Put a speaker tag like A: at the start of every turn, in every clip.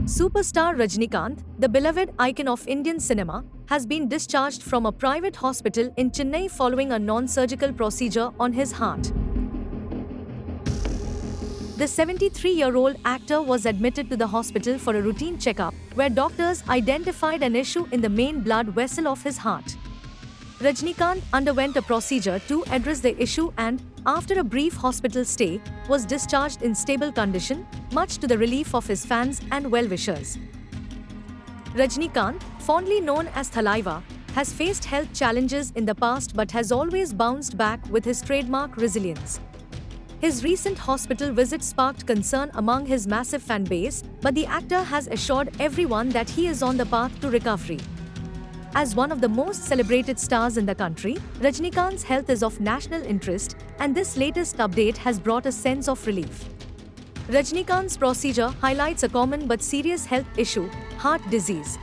A: Superstar Rajnikant, the beloved icon of Indian cinema, has been discharged from a private hospital in Chennai following a non-surgical procedure on his heart. The 73-year-old actor was admitted to the hospital for a routine checkup, where doctors identified an issue in the main blood vessel of his heart. Rajnikant underwent a procedure to address the issue and, after a brief hospital stay, was discharged in stable condition, much to the relief of his fans and well-wishers. Rajnikant, fondly known as Thalaiva, has faced health challenges in the past but has always bounced back with his trademark resilience. His recent hospital visit sparked concern among his massive fan base, but the actor has assured everyone that he is on the path to recovery. As one of the most celebrated stars in the country, Rajnikant's health is of national interest, and this latest update has brought a sense of relief. Rajnikant's procedure highlights a common but serious health issue: heart disease.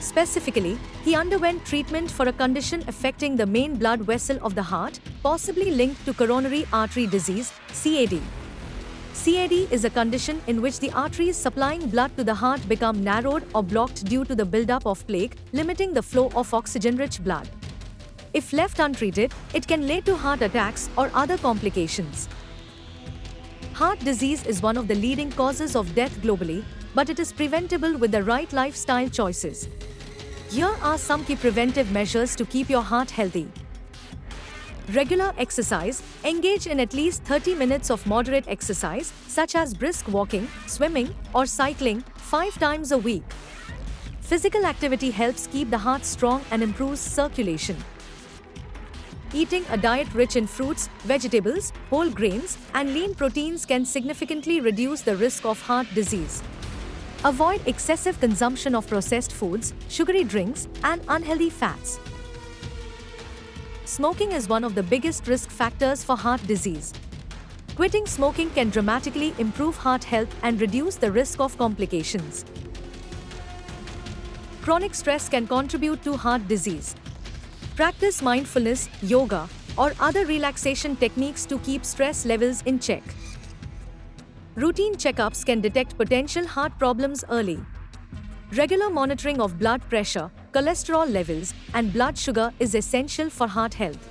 A: Specifically, he underwent treatment for a condition affecting the main blood vessel of the heart, possibly linked to coronary artery disease, CAD. CAD is a condition in which the arteries supplying blood to the heart become narrowed or blocked due to the buildup of plaque, limiting the flow of oxygen-rich blood. If left untreated, it can lead to heart attacks or other complications. Heart disease is one of the leading causes of death globally, but it is preventable with the right lifestyle choices. Here are some key preventive measures to keep your heart healthy. Regular exercise. Engage in at least 30 minutes of moderate exercise, such as brisk walking, swimming, or cycling, 5 times a week. Physical activity helps keep the heart strong and improves circulation. Eating a diet rich in fruits, vegetables, whole grains, and lean proteins can significantly reduce the risk of heart disease. Avoid excessive consumption of processed foods, sugary drinks, and unhealthy fats. Smoking is one of the biggest risk factors for heart disease. Quitting smoking can dramatically improve heart health and reduce the risk of complications. Chronic stress can contribute to heart disease. Practice mindfulness, yoga, or other relaxation techniques to keep stress levels in check. Routine checkups can detect potential heart problems early. Regular monitoring of blood pressure, cholesterol levels, and blood sugar is essential for heart health.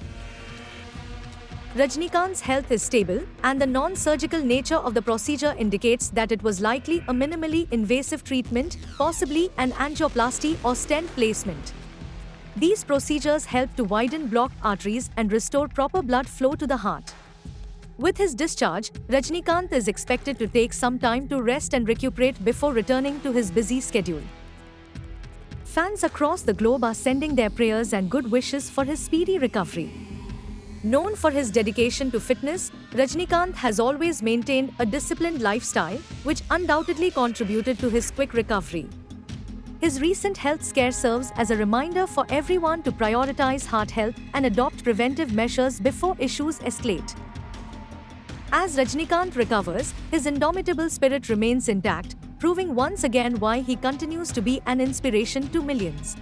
A: Rajnikant's health is stable, and the non-surgical nature of the procedure indicates that it was likely a minimally invasive treatment, possibly an angioplasty or stent placement. These procedures help to widen blocked arteries and restore proper blood flow to the heart. With his discharge, Rajnikant is expected to take some time to rest and recuperate before returning to his busy schedule. Fans across the globe are sending their prayers and good wishes for his speedy recovery. Known for his dedication to fitness, Rajnikant has always maintained a disciplined lifestyle, which undoubtedly contributed to his quick recovery. His recent health scare serves as a reminder for everyone to prioritize heart health and adopt preventive measures before issues escalate. As Rajnikant recovers, his indomitable spirit remains intact, proving once again why he continues to be an inspiration to millions.